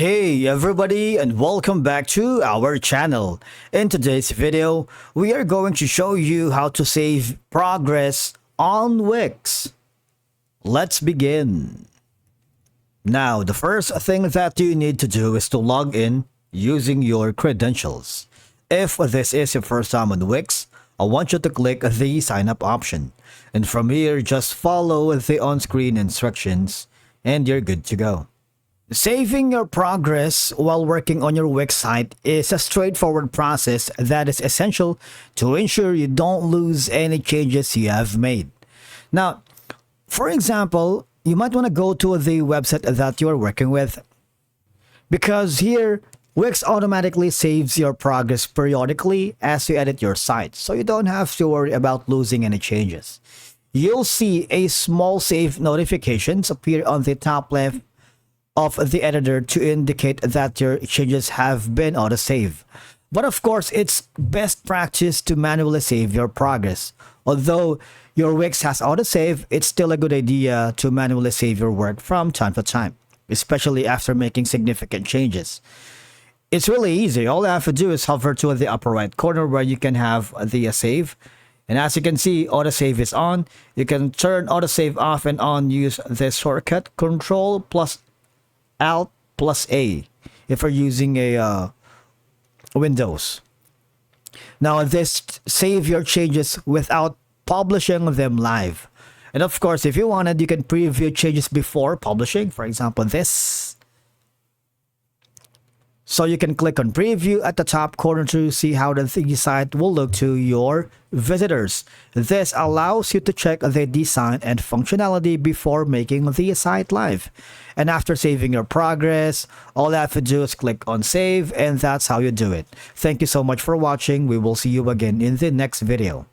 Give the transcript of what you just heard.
Hey everybody, and welcome back to our channel. In today's video, we are going to show you how to save progress on Wix. Let's begin. Now, the first thing that you need to do is to log in using your credentials. If this is your first time on Wix, I want you to click the sign up option. And from here, just follow the on-screen instructions and you're good to go. Saving your progress while working on your Wix site is a straightforward process that is essential to ensure you don't lose any changes you have made. Now, for example, you might want to go to the website that you are working with, because here Wix automatically saves your progress periodically as you edit your site, so you don't have to worry about losing any changes. You'll see a small save notifications appear on the top left of the editor to indicate that your changes have been auto-saved. But of course, it's best practice to manually save your progress. Although your Wix has auto-save, it's still a good idea to manually save your work from time to time, especially after making significant changes. It's really easy. All you have to do is hover to the upper right corner where you can have the save. And as you can see, autosave is on. You can turn autosave off and on. Use the shortcut Control plus Alt plus A if you're using a Windows. Now, this save your changes without publishing them live. And of course, if you wanted, you can preview changes before publishing. For example, this. So you can click on preview at the top corner to see how the site will look to your visitors. This allows you to check the design and functionality before making the site live. And after saving your progress, all you have to do is click on save, and that's how you do it. Thank you so much for watching. We will see you again in the next video.